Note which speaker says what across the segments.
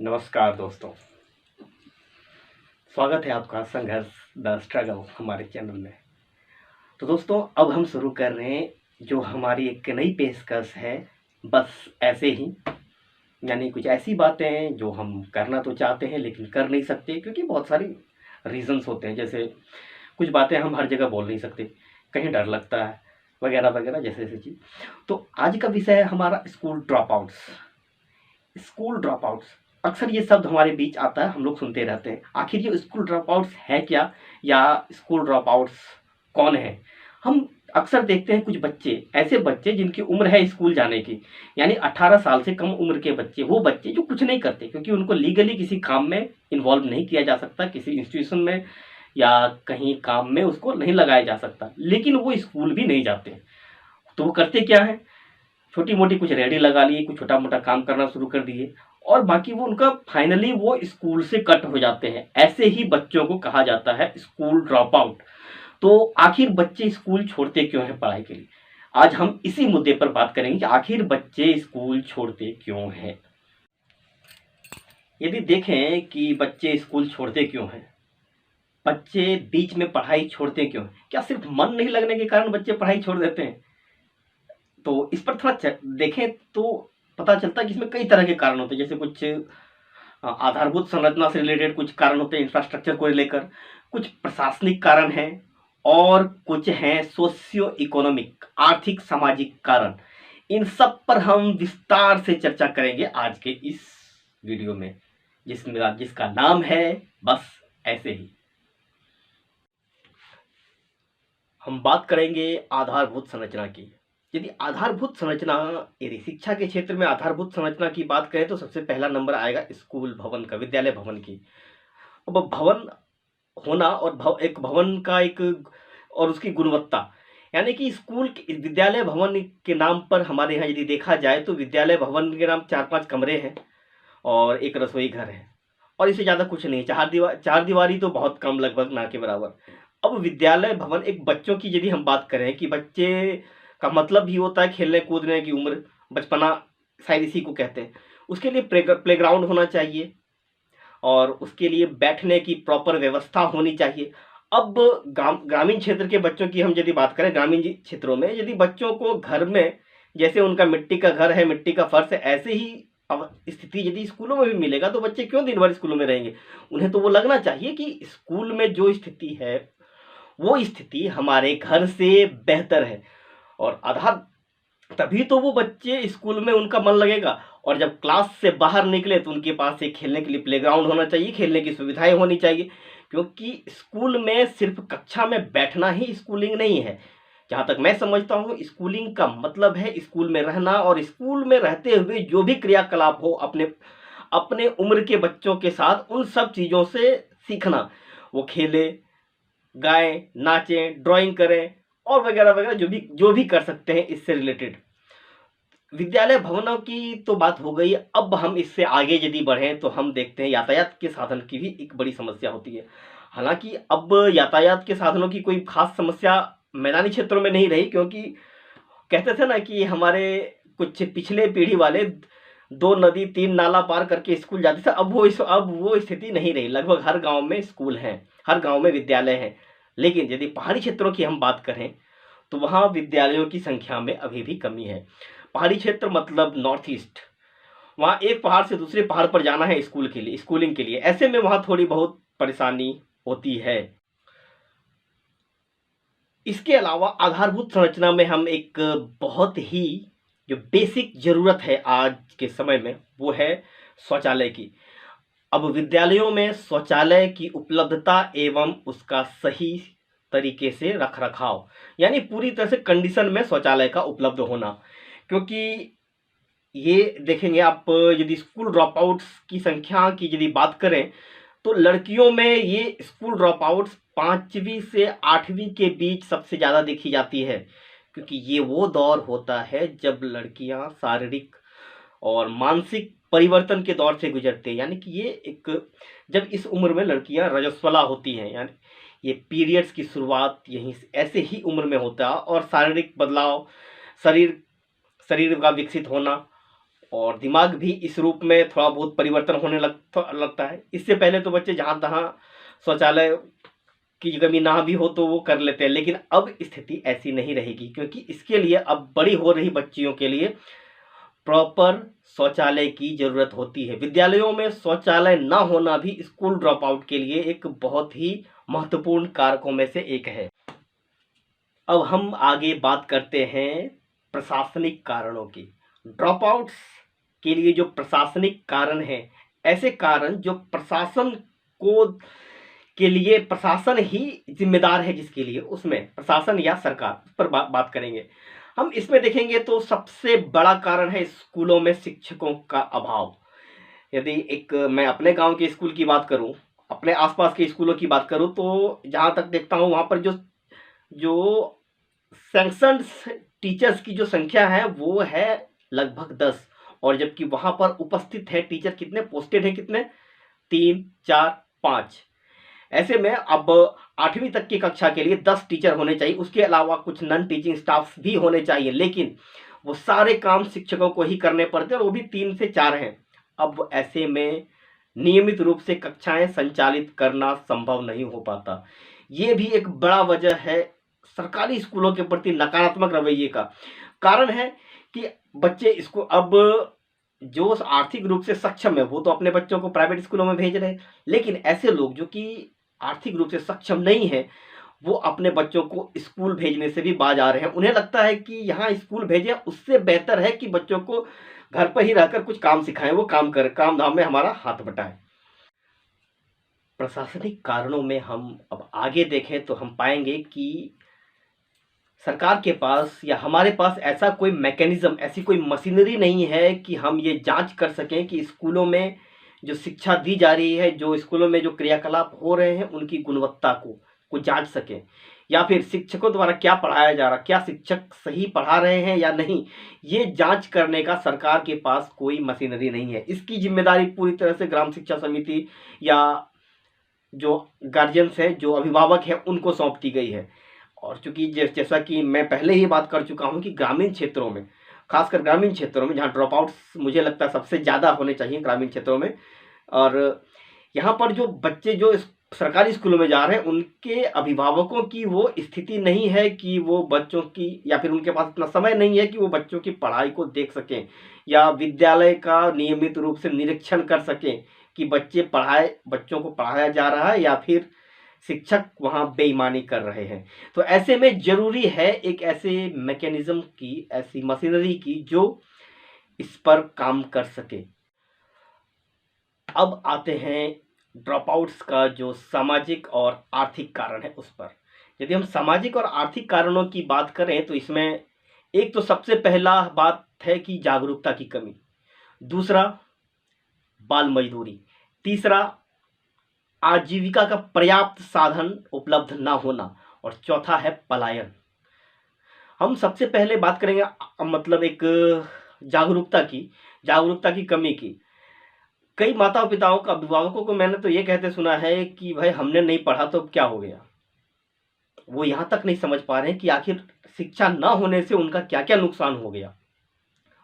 Speaker 1: नमस्कार दोस्तों, स्वागत है आपका संघर्ष द स्ट्रगल हमारे चैनल में। तो दोस्तों, अब हम शुरू कर रहे हैं जो हमारी एक नई पेशकश है, बस ऐसे ही। यानी कुछ ऐसी बातें हैं जो हम करना तो चाहते हैं लेकिन कर नहीं सकते, क्योंकि बहुत सारी रीजंस होते हैं। जैसे कुछ बातें हम हर जगह बोल नहीं सकते, कहीं डर लगता है वगैरह वगैरह, जैसे जैसे चीज़। तो आज का विषय है हमारा school drop outs. School drop outs, अक्सर ये शब्द हमारे बीच आता है, हम लोग सुनते रहते हैं। आखिर ये स्कूल ड्रॉप आउट्स है क्या, या स्कूल ड्रॉप आउट्स कौन है? हम अक्सर देखते हैं कुछ बच्चे, ऐसे बच्चे जिनकी उम्र है स्कूल जाने की, यानी 18 साल से कम उम्र के बच्चे, वो बच्चे जो कुछ नहीं करते, क्योंकि उनको लीगली किसी काम में इन्वॉल्व नहीं किया जा सकता, किसी इंस्टीट्यूशन में या कहीं काम में उसको नहीं लगाया जा सकता, लेकिन वो स्कूल भी नहीं जाते। तो वो करते क्या है, छोटी मोटी कुछ रेडी लगा लिए, कुछ छोटा मोटा काम करना शुरू कर दिए, और बाकी वो उनका फाइनली वो स्कूल से कट हो जाते हैं। ऐसे ही बच्चों को कहा जाता है स्कूल ड्रॉप आउट। तो आखिर बच्चे स्कूल छोड़ते क्यों हैं पढ़ाई के लिए? आज हम इसी मुद्दे पर बात करेंगे कि आखिर बच्चे स्कूल छोड़ते क्यों हैं। यदि देखें कि बच्चे स्कूल छोड़ते क्यों हैं, बच्चे बीच में पढ़ाई छोड़ते क्यों हैं, क्या सिर्फ मन नहीं लगने के कारण बच्चे पढ़ाई छोड़ देते हैं? तो इस पर थोड़ा देखें तो पता चलता है कि इसमें कई तरह के कारण होते हैं। जैसे कुछ आधारभूत संरचना से रिलेटेड कुछ कारण होते हैं, इंफ्रास्ट्रक्चर को लेकर, कुछ प्रशासनिक कारण हैं, और कुछ हैं सोशियो इकोनॉमिक, आर्थिक सामाजिक कारण। इन सब पर हम विस्तार से चर्चा करेंगे आज के इस वीडियो में, जिसका नाम है बस ऐसे ही। हम बात करेंगे आधारभूत संरचना की। यदि आधारभूत संरचना, यदि शिक्षा के क्षेत्र में आधारभूत संरचना की बात करें तो सबसे पहला नंबर आएगा स्कूल भवन का, विद्यालय भवन की। अब भवन होना और एक भवन का एक और उसकी गुणवत्ता, यानी कि स्कूल विद्यालय भवन के नाम पर हमारे यहाँ यदि देखा जाए तो विद्यालय भवन के नाम 4-5 कमरे हैं और एक रसोई घर है, और इससे ज़्यादा कुछ नहीं। चार दीवारी तो बहुत कम, लगभग ना के बराबर। अब विद्यालय भवन, एक बच्चों की यदि हम बात करें कि बच्चे का मतलब भी होता है खेलने कूदने की उम्र, बचपना शायद इसी को कहते हैं। उसके लिए प्लेग्राउंड होना चाहिए, और उसके लिए बैठने की प्रॉपर व्यवस्था होनी चाहिए। अब ग्रामीण क्षेत्र के बच्चों की हम यदि बात करें, ग्रामीण क्षेत्रों में यदि बच्चों को घर में, जैसे उनका मिट्टी का घर है, मिट्टी का फर्श है, ऐसे ही अब स्थिति यदि स्कूलों में भी मिलेगा तो बच्चे क्यों दिन भर स्कूलों में रहेंगे? उन्हें तो वो लगना चाहिए कि स्कूल में जो स्थिति है वो स्थिति हमारे घर से बेहतर है, और आधार तभी तो वो बच्चे स्कूल में उनका मन लगेगा। और जब क्लास से बाहर निकले तो उनके पास एक खेलने के लिए प्लेग्राउंड होना चाहिए, खेलने की सुविधाएं होनी चाहिए, क्योंकि स्कूल में सिर्फ कक्षा में बैठना ही स्कूलिंग नहीं है। जहाँ तक मैं समझता हूँ, स्कूलिंग का मतलब है स्कूल में रहना, और स्कूल में रहते हुए जो भी क्रियाकलाप हो अपने अपने उम्र के बच्चों के साथ, उन सब चीज़ों से सीखना। वो खेले, गाएं, नाचें, ड्राइंग करें, और वगैरह वगैरह जो भी कर सकते हैं इससे रिलेटेड। विद्यालय भवनों की तो बात हो गई। अब हम इससे आगे यदि बढ़ें तो हम देखते हैं यातायात के साधन की भी एक बड़ी समस्या होती है। हालांकि अब यातायात के साधनों की कोई खास समस्या मैदानी क्षेत्रों में नहीं रही, क्योंकि कहते थे ना कि हमारे कुछ पिछले पीढ़ी वाले 2 नदी 3 नाला पार करके स्कूल जाते थे। अब वो स्थिति नहीं रही। लगभग हर गांव में स्कूल हैं, हर गांव में विद्यालय हैं। लेकिन यदि पहाड़ी क्षेत्रों की हम बात करें तो वहाँ विद्यालयों की संख्या में अभी भी कमी है। पहाड़ी क्षेत्र मतलब नॉर्थ ईस्ट, वहाँ एक पहाड़ से दूसरे पहाड़ पर जाना है स्कूल के लिए, स्कूलिंग के लिए। ऐसे में वहाँ थोड़ी बहुत परेशानी होती है। इसके अलावा आधारभूत संरचना में हम एक बहुत ही जो बेसिक ज़रूरत है आज के समय में, वो है शौचालय की। अब विद्यालयों में शौचालय की उपलब्धता एवं उसका सही तरीके से रख रखाव, यानी पूरी तरह से कंडीशन में शौचालय का उपलब्ध होना। क्योंकि ये देखेंगे आप, यदि स्कूल ड्रॉप आउट्स की संख्या की यदि बात करें तो लड़कियों में ये स्कूल ड्रॉप आउट्स 5वीं से 8वीं के बीच सबसे ज़्यादा देखी जाती है, क्योंकि ये वो दौर होता है जब लड़कियां शारीरिक और मानसिक परिवर्तन के दौर से गुजरते हैं। यानी कि ये एक, जब इस उम्र में लड़कियां रजस्वला होती हैं, यानी ये पीरियड्स की शुरुआत यहीं ऐसे ही उम्र में होता है, और शारीरिक बदलाव, शरीर का विकसित होना, और दिमाग भी इस रूप में थोड़ा बहुत परिवर्तन होने लगता है। इससे पहले तो बच्चे जहाँ तहाँ शौचालय की कमी ना भी हो तो वो कर लेते हैं, लेकिन अब स्थिति ऐसी नहीं रहेगी, क्योंकि इसके लिए अब बड़ी हो रही बच्चियों के लिए प्रॉपर शौचालय की जरूरत होती है। विद्यालयों में शौचालय ना होना भी स्कूल ड्रॉप आउट के लिए एक बहुत ही महत्वपूर्ण कारकों में से एक है। अब हम आगे बात करते हैं प्रशासनिक कारणों की। ड्रॉप आउट्स के लिए जो प्रशासनिक कारण है, ऐसे कारण जो प्रशासन को के लिए प्रशासन ही जिम्मेदार है, जिसके लिए उसमें प्रशासन या सरकार, उस पर बात करेंगे हम। इसमें देखेंगे तो सबसे बड़ा कारण है स्कूलों में शिक्षकों का अभाव। यदि एक मैं अपने गांव के स्कूल की बात करूं, अपने आसपास के स्कूलों की बात करूं, तो जहां तक देखता हूं वहां पर जो जो सैंक्शन्ड टीचर्स की जो संख्या है वो है लगभग 10, और जबकि वहां पर उपस्थित है टीचर कितने पोस्टेड हैं, कितने 3 4 5। ऐसे में अब 8वीं तक की कक्षा के लिए 10 टीचर होने चाहिए, उसके अलावा कुछ नॉन टीचिंग स्टाफ भी होने चाहिए, लेकिन वो सारे काम शिक्षकों को ही करने पड़ते हैं और वो भी 3 से 4 हैं। अब ऐसे में नियमित रूप से कक्षाएं संचालित करना संभव नहीं हो पाता। ये भी एक बड़ा वजह है सरकारी स्कूलों के प्रति नकारात्मक रवैये का। कारण है कि बच्चे इसको अब जो आर्थिक रूप से सक्षम है वो तो अपने बच्चों को प्राइवेट स्कूलों में भेज रहे हैं, लेकिन ऐसे लोग जो कि आर्थिक रूप से सक्षम नहीं है वो अपने बच्चों को स्कूल भेजने से भी बाज आ रहे हैं। उन्हें लगता है कि यहाँ स्कूल भेजें, उससे बेहतर है कि बच्चों को घर पर ही रहकर कुछ काम सिखाएं, वो काम धाम में हमारा हाथ बटाएं। प्रशासनिक कारणों में हम अब आगे देखें तो हम पाएंगे कि सरकार के पास या हमारे पास ऐसा कोई मैकेनिज्म, ऐसी कोई मशीनरी नहीं है कि हम ये जांच कर सकें कि स्कूलों में जो शिक्षा दी जा रही है, जो स्कूलों में जो क्रियाकलाप हो रहे हैं, उनकी गुणवत्ता को जांच सकें, या फिर शिक्षकों द्वारा क्या पढ़ाया जा रहा, क्या शिक्षक सही पढ़ा रहे हैं या नहीं, ये जांच करने का सरकार के पास कोई मशीनरी नहीं है। इसकी जिम्मेदारी पूरी तरह से ग्राम शिक्षा समिति या जो गार्जियंस हैं, जो अभिभावक हैं, उनको सौंप दी गई है। और चूंकि जैसा कि मैं पहले ही बात कर चुका हूं कि ग्रामीण क्षेत्रों में, खासकर ग्रामीण क्षेत्रों में जहां ड्रॉप आउट्स मुझे लगता है सबसे ज़्यादा होने चाहिए ग्रामीण क्षेत्रों में, और यहाँ पर जो बच्चे जो सरकारी स्कूलों में जा रहे हैं उनके अभिभावकों की वो स्थिति नहीं है कि वो बच्चों की, या फिर उनके पास इतना समय नहीं है कि वो बच्चों की पढ़ाई को देख सकें या विद्यालय का नियमित रूप से निरीक्षण कर सकें कि बच्चों को पढ़ाया जा रहा है या फिर शिक्षक वहां बेईमानी कर रहे हैं। तो ऐसे में जरूरी है एक ऐसे मैकेनिज्म की, ऐसी मशीनरी की जो इस पर काम कर सके। अब आते हैं ड्रॉप आउट्स का जो सामाजिक और आर्थिक कारण है उस पर। यदि हम सामाजिक और आर्थिक कारणों की बात करें तो इसमें एक तो सबसे पहला बात है कि जागरूकता की कमी, दूसरा बाल मजदूरी, तीसरा आजीविका का पर्याप्त साधन उपलब्ध ना होना, और चौथा है पलायन। हम सबसे पहले बात करेंगे मतलब एक जागरूकता की कमी की। कई माता पिताओं का, अभिभावकों को मैंने तो ये कहते सुना है कि भाई हमने नहीं पढ़ा तो क्या हो गया। वो यहाँ तक नहीं समझ पा रहे हैं कि आखिर शिक्षा ना होने से उनका क्या क्या नुकसान हो गया,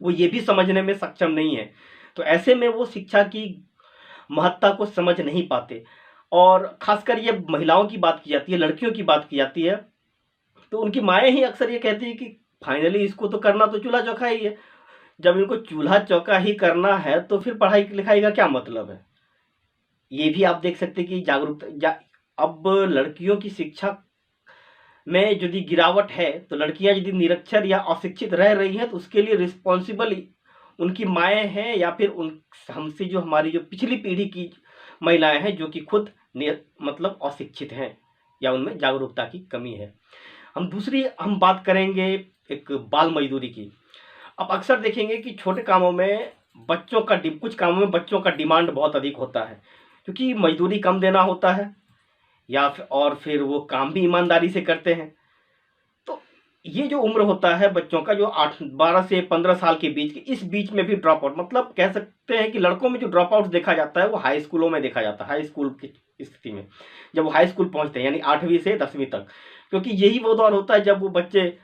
Speaker 1: वो ये भी समझने में सक्षम नहीं है। तो ऐसे में वो शिक्षा की महत्ता को समझ नहीं पाते। और खासकर ये महिलाओं की बात की जाती है, लड़कियों की बात की जाती है, तो उनकी माएँ ही अक्सर ये कहती है कि फाइनली इसको तो करना तो चूल्हा चौका ही है। जब इनको चूल्हा चौका ही करना है तो फिर पढ़ाई लिखाई का क्या मतलब है। ये भी आप देख सकते हैं कि जागरूकता, अब लड़कियों की शिक्षा में यदि गिरावट है तो लड़कियां यदि निरक्षर या अशिक्षित रह रही हैं तो उसके लिए रिस्पॉन्सिबल उनकी माएँ हैं, या फिर उन हमसे जो हमारी जो पिछली पीढ़ी की महिलाएं हैं जो कि खुद मतलब अशिक्षित हैं या उनमें जागरूकता की कमी है। हम बात करेंगे एक बाल मजदूरी की। अब अक्सर देखेंगे कि छोटे कामों में कुछ कामों में बच्चों का डिमांड बहुत अधिक होता है, क्योंकि मजदूरी कम देना होता है और फिर वो काम भी ईमानदारी से करते हैं। तो ये जो उम्र होता है बच्चों का, जो 12 से 15 साल के बीच की, इस बीच में भी ड्रॉप आउट, मतलब कह सकते हैं कि लड़कों में जो ड्रॉप आउट देखा जाता है वो हाई स्कूलों में देखा जाता है। हाई स्कूल की स्थिति में जब वो हाई स्कूल पहुंचते हैं, यानी 8वीं से 10वीं तक, क्योंकि यही वो दौर होता है जब वो बच्चे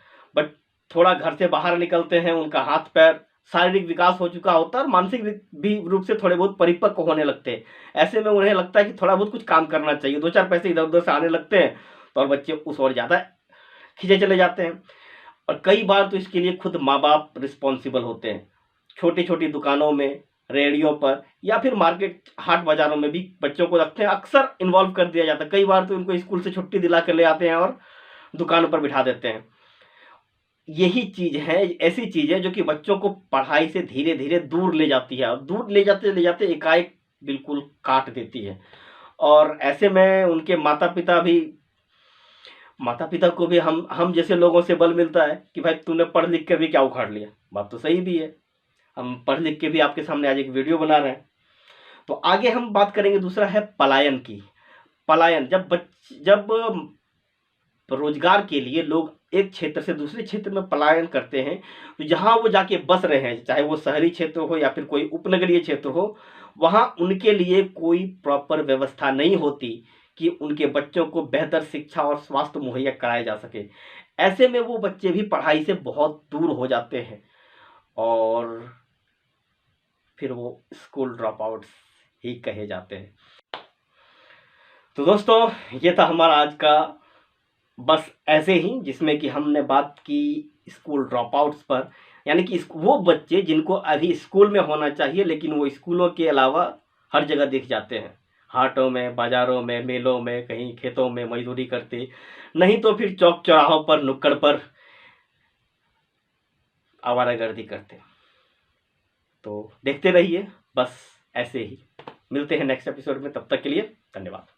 Speaker 1: थोड़ा घर से बाहर निकलते हैं, उनका हाथ पैर शारीरिक विकास हो चुका होता है और मानसिक भी रूप से थोड़े बहुत परिपक्व होने लगते हैं। ऐसे में उन्हें लगता है कि थोड़ा बहुत कुछ काम करना चाहिए, 2-4 पैसे इधर उधर से आने लगते हैं तो और बच्चे उस ओर ज़्यादा खींचे चले जाते हैं। और कई बार तो इसके लिए खुद माँ बाप रिस्पॉन्सिबल होते हैं। छोटी छोटी दुकानों में, रेडियो पर या फिर मार्केट हाट बाजारों में भी बच्चों को रखते हैं, अक्सर इन्वॉल्व कर दिया जाता है। कई बार तो उनको स्कूल से छुट्टी दिला कर ले आते हैं और दुकानों पर बिठा देते हैं। यही चीज है, ऐसी चीज है जो कि बच्चों को पढ़ाई से धीरे धीरे दूर ले जाती है और दूर ले जाते एकाएक बिल्कुल काट देती है। और ऐसे में उनके माता पिता को भी हम जैसे लोगों से बल मिलता है कि भाई तूने पढ़ लिख कर भी क्या उखाड़ लिया। बात तो सही भी है, हम पढ़ लिख के भी आपके सामने आज एक वीडियो बना रहे हैं। तो आगे हम बात करेंगे, दूसरा है पलायन की। पलायन, जब रोजगार के लिए लोग एक क्षेत्र से दूसरे क्षेत्र में पलायन करते हैं तो जहां वो जाके बस रहे हैं, चाहे वो शहरी क्षेत्र हो या फिर कोई उपनगरीय क्षेत्र हो, वहां उनके लिए कोई प्रॉपर व्यवस्था नहीं होती कि उनके बच्चों को बेहतर शिक्षा और स्वास्थ्य मुहैया कराया जा सके। ऐसे में वो बच्चे भी पढ़ाई से बहुत दूर हो जाते हैं और फिर वो स्कूल ड्रॉप आउट्स ही कहे जाते हैं। तो दोस्तों, ये था हमारा आज का बस ऐसे ही, जिसमें कि हमने बात की स्कूल ड्रॉप आउट्स पर, यानी कि वो बच्चे जिनको अभी स्कूल में होना चाहिए लेकिन वो स्कूलों के अलावा हर जगह दिख जाते हैं, हाटों में, बाजारों में, मेलों में, कहीं खेतों में मजदूरी करते, नहीं तो फिर चौक चौराहों पर, नुक्कड़ पर आवारागर्दी करते। तो देखते रहिए बस ऐसे ही। मिलते हैं नेक्स्ट एपिसोड में, तब तक के लिए धन्यवाद।